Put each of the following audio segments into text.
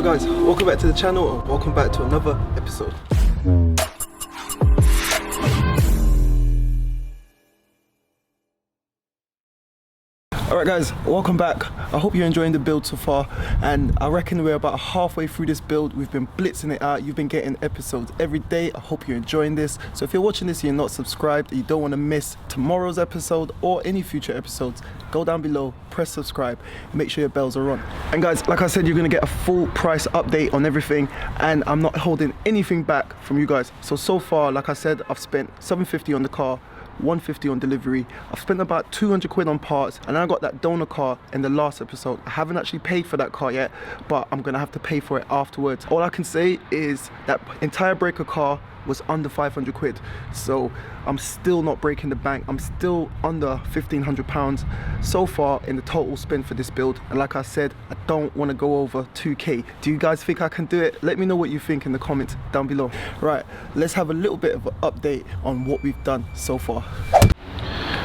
guys, welcome back to the channel and welcome back to another episode. Alright guys, welcome back. I hope you're enjoying the build so far, and I reckon we're about halfway through this build. We've been blitzing it out. You've been getting episodes every day. I hope you're enjoying this. So if you're watching this and you're not subscribed, you don't want to miss tomorrow's episode or any future episodes, go down below, press subscribe, make sure your bells are on. And guys, like I said, you're going to get a full price update on everything, and I'm not holding anything back from you guys. So far, like I said, I've spent $750 on the car, $150 on delivery. I've spent about 200 quid on parts, and I got that donor car in the last episode. I haven't actually paid for that car yet, but I'm gonna have to pay for it afterwards. All I can say is that entire breaker car was under 500 quid, so I'm still not breaking the bank. I'm still under £1,500 so far in the total spend for this build, and like I said, I don't want to go over 2k. Do you guys think I can do it? Let me know what you think in the comments down below. Right, let's have a little bit of an update on what we've done so far.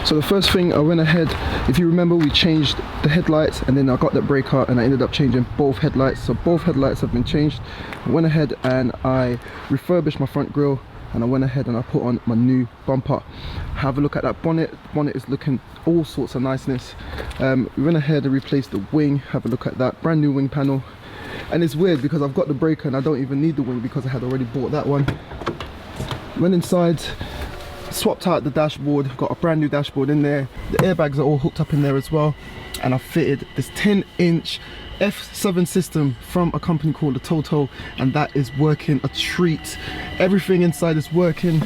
So the first thing, I went ahead, if you remember, we changed the headlights, and then I got that brake out and I ended up changing both headlights. So both headlights have been changed. I went ahead and I refurbished my front grille, and I went ahead and I put on my new bumper. Have a look at that bonnet. The bonnet is looking all sorts of niceness. We went ahead and replaced the wing. Have a look at that, brand new wing panel. And it's weird because I've got the breaker and I don't even need the wing because I had already bought that one. Went inside, swapped out the dashboard, got a brand new dashboard in there. The airbags are all hooked up in there as well, and I fitted this 10-inch F7 system from a company called the Toto, and that is working a treat. Everything inside is working,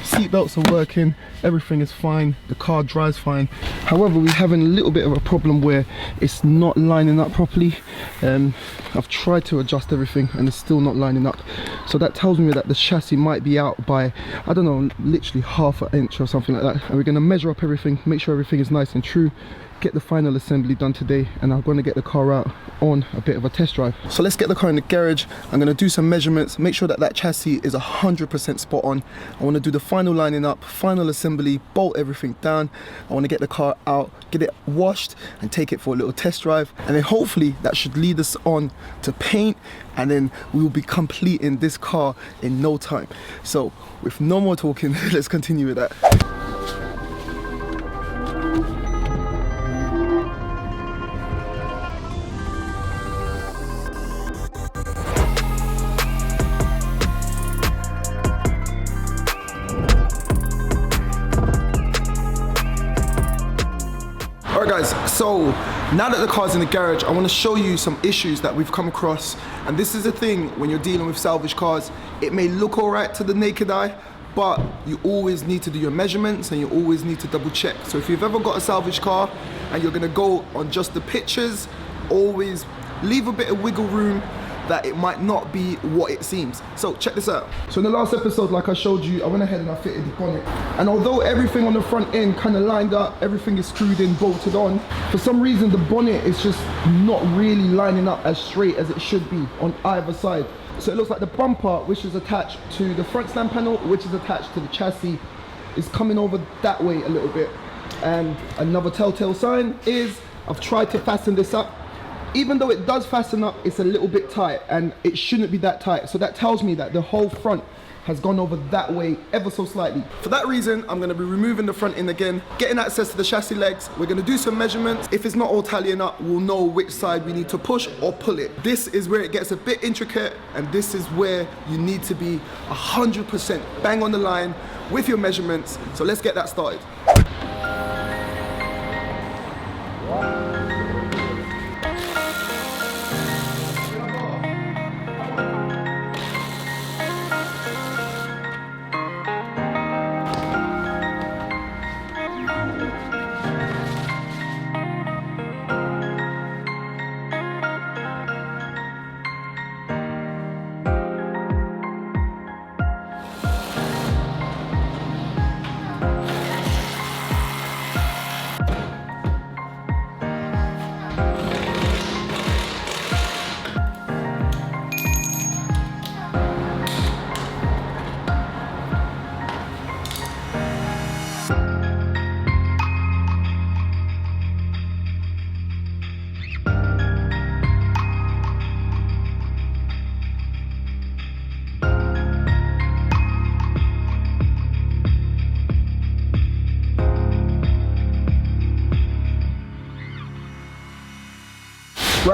seat belts are working, everything is fine, the car drives fine. However, we're having a little bit of a problem where it's not lining up properly. I've tried to adjust everything and it's still not lining up, so that tells me that the chassis might be out by, I don't know, literally half an inch or something like that. And we're going to measure up everything, make sure everything is nice and true, get the final assembly done today, and I'm going to get the car out on a bit of a test drive. So let's get the car in the garage. I'm going to do some measurements, make sure that that chassis is 100% spot on. I want to do the final lining up, final assembly, bolt everything down. I want to get the car out, get it washed and take it for a little test drive, and then hopefully that should lead us on to paint, and then we will be completing this car in no time. So with no more talking, let's continue with that. Alright guys, so now that the car's in the garage, I want to show you some issues that we've come across. And this is the thing when you're dealing with salvage cars. It may look alright to the naked eye, but you always need to do your measurements and you always need to double check. So if you've ever got a salvage car and you're going to go on just the pictures, always leave a bit of wiggle room that it might not be what it seems. So check this out. So in the last episode, like I showed you, I went ahead and I fitted the bonnet. And although everything on the front end kind of lined up, everything is screwed in, bolted on, for some reason the bonnet is just not really lining up as straight as it should be on either side. So it looks like the bumper, which is attached to the front stand panel, which is attached to the chassis, is coming over that way a little bit. And another telltale sign is I've tried to fasten this up. Even though it does fasten up, it's a little bit tight, and it shouldn't be that tight. So that tells me that the whole front has gone over that way ever so slightly. For that reason, I'm going to be removing the front end again, getting access to the chassis legs. We're going to do some measurements. If it's not all tallying up, we'll know which side we need to push or pull it. This is where it gets a bit intricate, and this is where you need to be 100% bang on the line with your measurements. So let's get that started.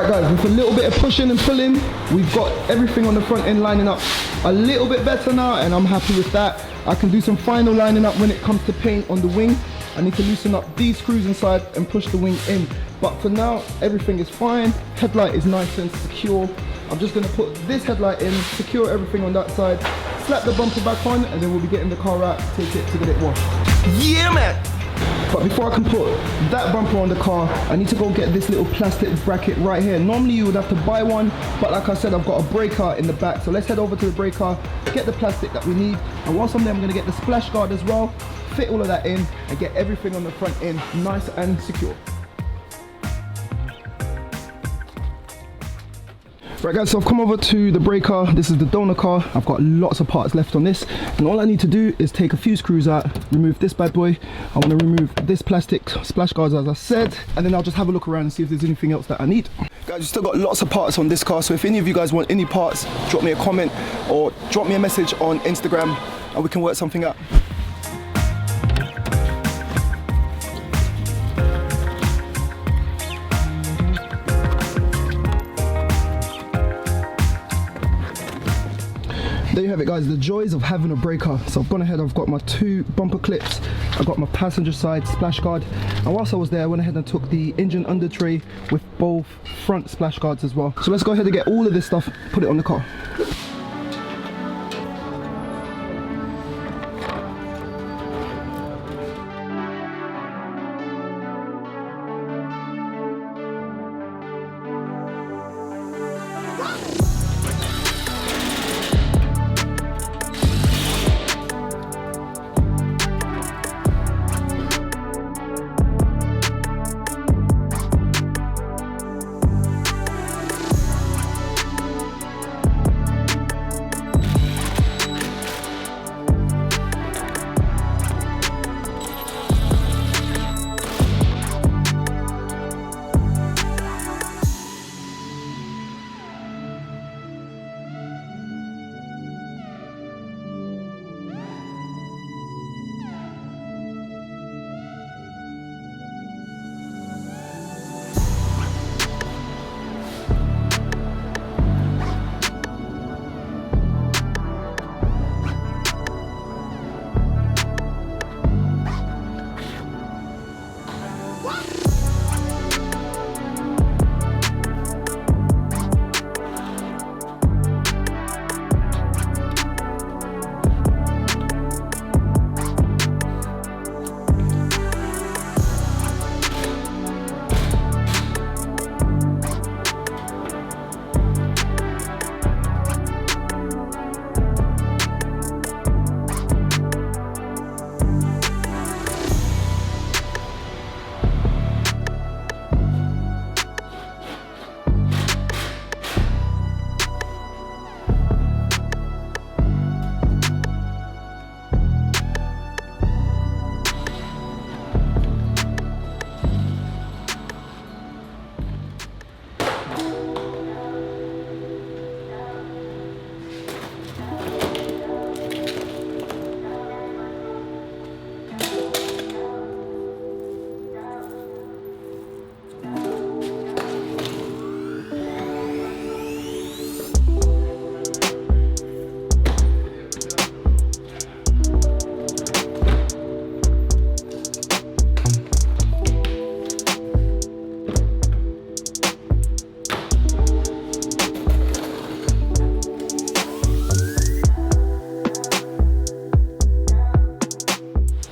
Alright guys, with a little bit of pushing and pulling, we've got everything on the front end lining up a little bit better now, and I'm happy with that. I can do some final lining up when it comes to paint on the wing. I need to loosen up these screws inside and push the wing in. But for now, everything is fine. Headlight is nice and secure. I'm just gonna put this headlight in, secure everything on that side, slap the bumper back on, and then we'll be getting the car out, take it to get it washed. Yeah, man! But before I can put that bumper on the car, I need to go get this little plastic bracket right here. Normally you would have to buy one, but like I said, I've got a breaker in the back. So let's head over to the breaker, get the plastic that we need. And whilst I'm there, I'm gonna get the splash guard as well, fit all of that in, and get everything on the front end nice and secure. Right guys, so I've come over to the breaker. This is the donor car. I've got lots of parts left on this, and all I need to do is take a few screws out, remove this bad boy. I want to remove this plastic splash guards as I said, and then I'll just have a look around and see if there's anything else that I need. Guys, we've still got lots of parts on this car, so if any of you guys want any parts, drop me a comment or drop me a message on Instagram and we can work something out. There you have it guys, the joys of having a breaker. So I've gone ahead, I've got my 2 bumper clips, I've got my passenger side splash guard, and whilst I was there I went ahead and took the engine under tray with both front splash guards as well. So let's go ahead and get all of this stuff, put it on the car.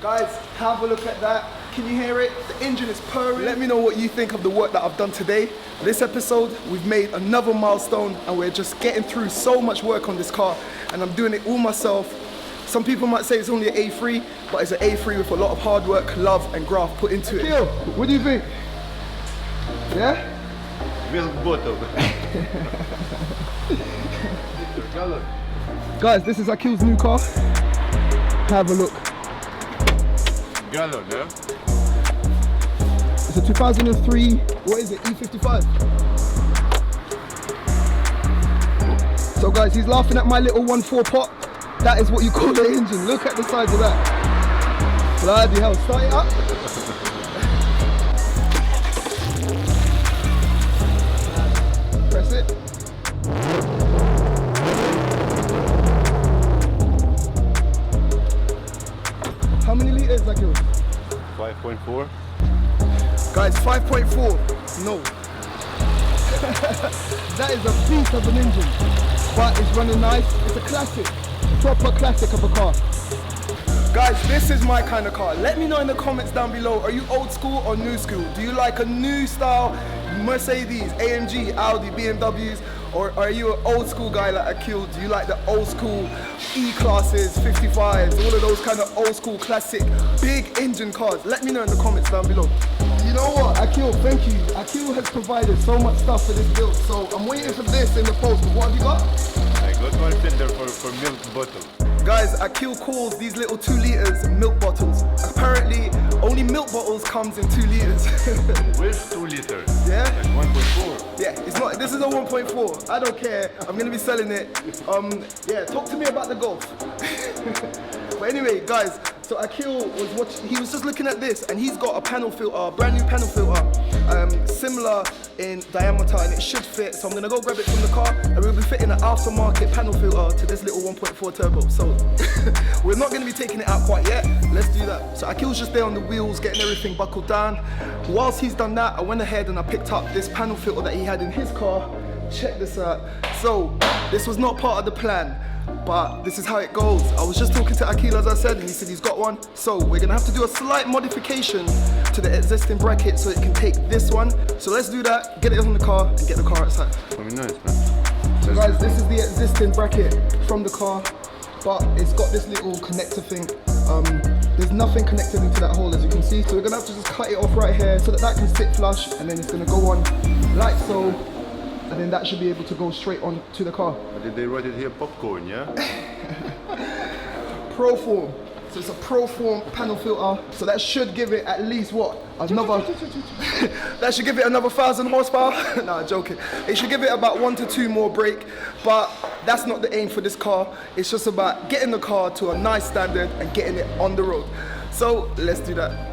Guys, have a look at that. Can you hear it? The engine is purring. Let me know what you think of the work that I've done today. This episode, we've made another milestone and we're just getting through so much work on this car, and I'm doing it all myself. Some people might say it's only an A3, but it's an A3 with a lot of hard work, love and graft put into it. Akil, what do you think? Yeah? Milk bottle. Guys, this is Akil's new car. Have a look. Gallon, yeah? It's a 2003, what is it, E55? So guys, he's laughing at my little 1.4 pot. That is what you call the engine. Look at the size of that. Bloody hell, start it up. 1.4. Guys, 5.4, no. That is a beast of an engine, but it's running nice. It's a classic, proper classic of a car. Guys, this is my kind of car. Let me know in the comments down below, are you old school or new school? Do you like a new style Mercedes, AMG, Audi, BMWs? Or are you an old school guy like Akil? Do you like the old school E-classes, 55s, all of those kind of old school classic big engine cars? Let me know in the comments down below. You know what, Akil, thank you. Akil has provided so much stuff for this build, so I'm waiting for this in the post. What have you got? I got one filter for milk bottle. Guys, Akil calls these little 2 liters milk bottles. Apparently, only milk bottles comes in 2 liters. Where's 2 liters? Yeah? That's 1.4. Yeah, it's not. This is a 1.4. I don't care. I'm gonna be selling it. Yeah, talk to me about the Golf. But anyway, guys, so Akil was watching. He was just looking at this, and he's got a panel filter, a brand new panel filter, similar in diameter, and it should fit. So I'm gonna go grab it from the car, and we'll be fitting an aftermarket panel filter to this little 1.4 turbo. So we're not gonna be taking it out quite yet. Let's do that. So Akil's just there on the wheels, getting everything buckled down. Whilst he's done that, I went ahead and I picked up this panel filter that he had in his car. Check this out. So this was not part of the plan, but this is how it goes. I was just talking to Akil, as I said, and he said he's got one. So we're gonna have to do a slight modification to the existing bracket so it can take this one. So let's do that, get it on the car, and get the car outside. Very nice, man. So guys, this is the existing bracket from the car, but it's got this little connector thing. There's nothing connected into that hole, as you can see. So we're gonna have to just cut it off right here so that can sit flush, and then it's gonna go on like so. And then that should be able to go straight on to the car. Did they write it here popcorn, yeah? Proform. So it's a Proform panel filter. So that should give it at least what? Another. That should give it another 1,000 horsepower. Nah, joking. It should give it about 1 to 2 more brake. But that's not the aim for this car. It's just about getting the car to a nice standard and getting it on the road. So let's do that.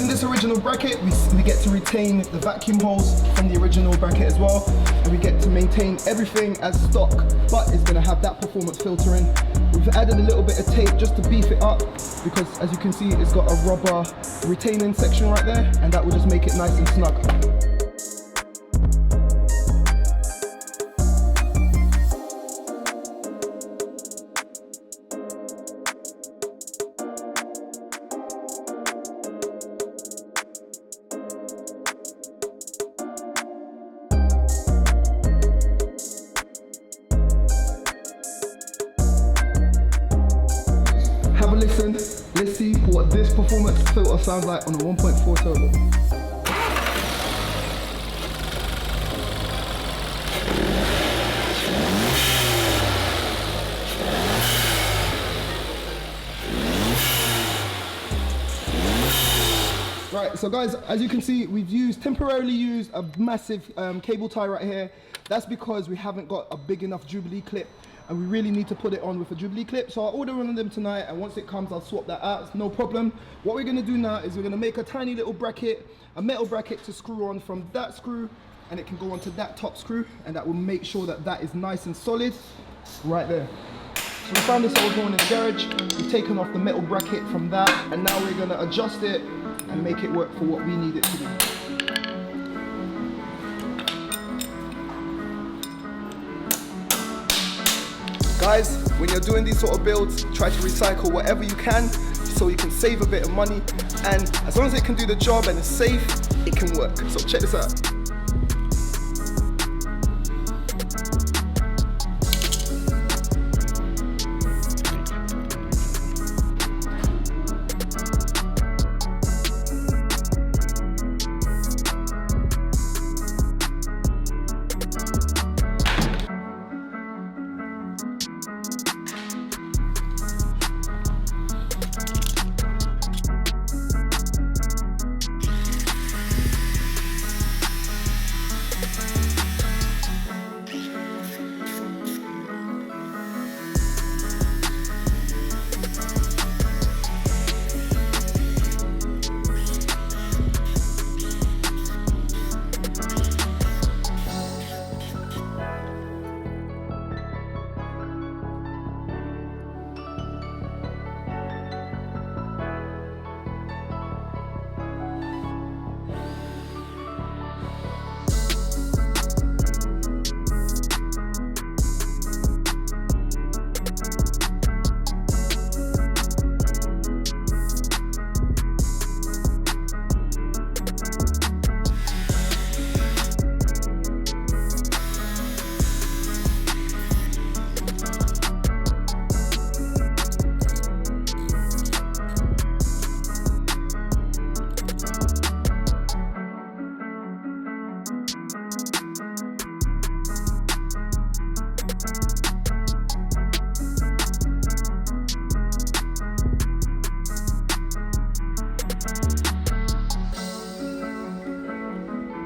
This original bracket, we get to retain the vacuum holes from the original bracket as well, and we get to maintain everything as stock, but it's going to have that performance filter in. We've added a little bit of tape just to beef it up, because as you can see, it's got a rubber retaining section right there, and that will just make it nice and snug. Have a listen, let's see what this performance filter sounds like on a 1.4 turbo. Right, so guys, as you can see, we've temporarily used a massive cable tie right here. That's because we haven't got a big enough Jubilee clip, and we really need to put it on with a Jubilee clip. So I'll order one of them tonight, and once it comes, I'll swap that out. It's no problem. What we're gonna do now is we're gonna make a tiny little bracket, a metal bracket to screw on from that screw, and it can go onto that top screw, and that will make sure that that is nice and solid right there. So we found this old one in the garage. We've taken off the metal bracket from that, and now we're gonna adjust it and make it work for what we need it to do. Guys, when you're doing these sort of builds, try to recycle whatever you can so you can save a bit of money, and as long as it can do the job and it's safe, it can work. So check this out.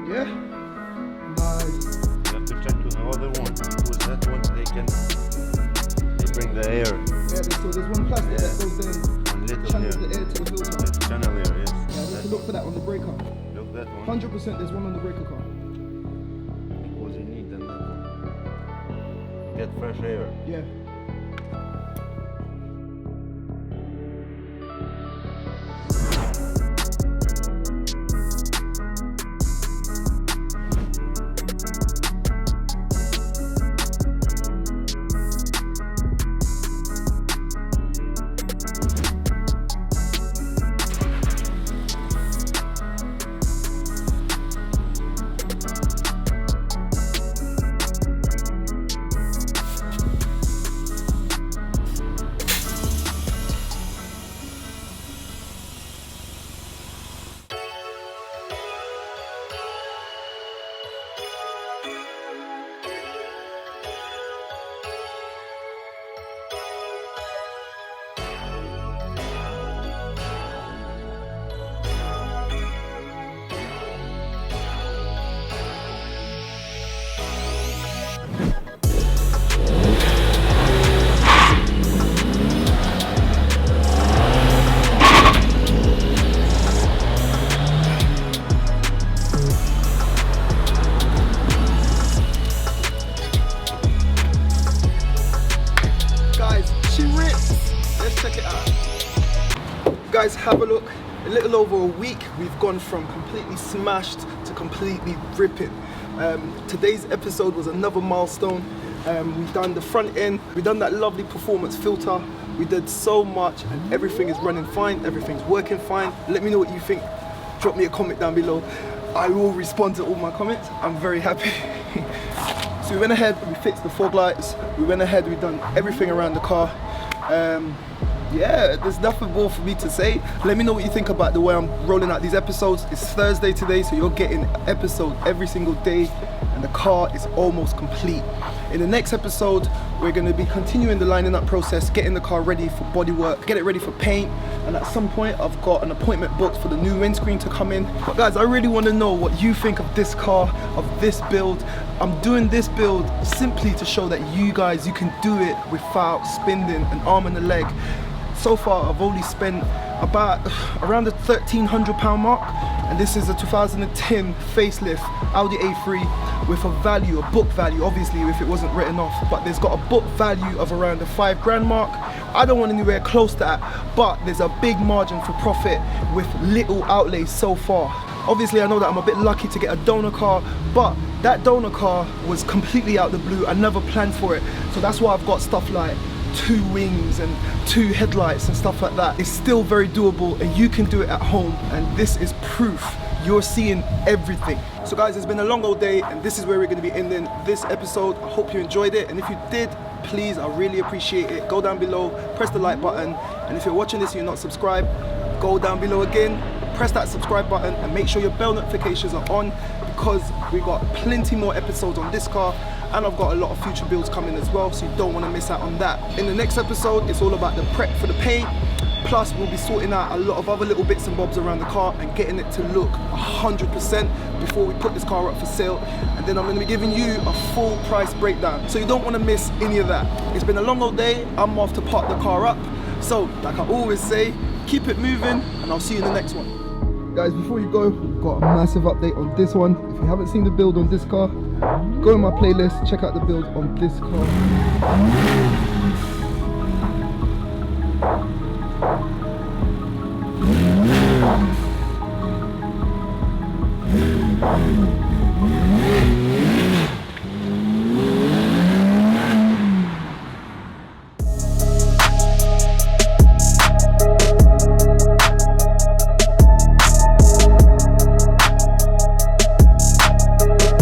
Yeah. Nice. You have to check to the other one. With that one, they bring the air. Yeah, so there's one plastic that goes in, One little channels here. the air to the filter. Yes, channel air, yes. Yeah, we have to look for that on the breaker. Look that one. 100% there's one on the breaker car. What you need and that one. Get fresh air. Yeah. Guys, have a look. A little over a week, we've gone from completely smashed to completely ripping. Today's episode was another milestone. We've done the front end, we've done that lovely performance filter. We did so much and everything is running fine, everything's working fine. Let me know what you think. Drop me a comment down below. I will respond to all my comments. I'm very happy. So we went ahead, we fixed the fog lights. We went ahead, we've done everything around the car. Yeah, there's nothing more for me to say. Let me know what you think about the way I'm rolling out these episodes. It's Thursday today, so you're getting an episode every single day, and the car is almost complete. In the next episode, we're going to be continuing the lining up process, getting the car ready for bodywork, get it ready for paint, and at some point I've got an appointment booked for the new windscreen to come in. But guys, I really want to know what you think of this car, of this build. I'm doing this build simply to show that you guys, you can do it without spending an arm and a leg. So far I've only spent about around the £1,300 mark, and this is a 2010 facelift Audi A3 with a value, a book value, obviously if it wasn't written off, but there's got a book value of around the £5,000 mark. I don't want anywhere close to that, but there's a big margin for profit with little outlays so far. Obviously I know that I'm a bit lucky to get a donor car, but that donor car was completely out of the blue. I never planned for it. So that's why I've got stuff like 2 wings and 2 headlights and stuff like that. It's still very doable and you can do it at home, and this is proof. You're seeing everything. So guys, it's been a long old day and this is where we're going to be ending this episode. I hope you enjoyed it, and if you did, please, I really appreciate it. Go down below, press the like button, and if you're watching this and you're not subscribed, go down below again, press that subscribe button and make sure your bell notifications are on, because we got plenty more episodes on this car, and I've got a lot of future builds coming as well, so you don't want to miss out on that. In the next episode, it's all about the prep for the paint, plus we'll be sorting out a lot of other little bits and bobs around the car and getting it to look 100% before we put this car up for sale, and then I'm going to be giving you a full price breakdown, so you don't want to miss any of that. It's been a long old day. I'm off to park the car up, so like I always say, keep it moving and I'll see you in the next one. Guys, before you go, we've got a massive update on this one. If you haven't seen the build on this car, go in my playlist, check out the build on this car.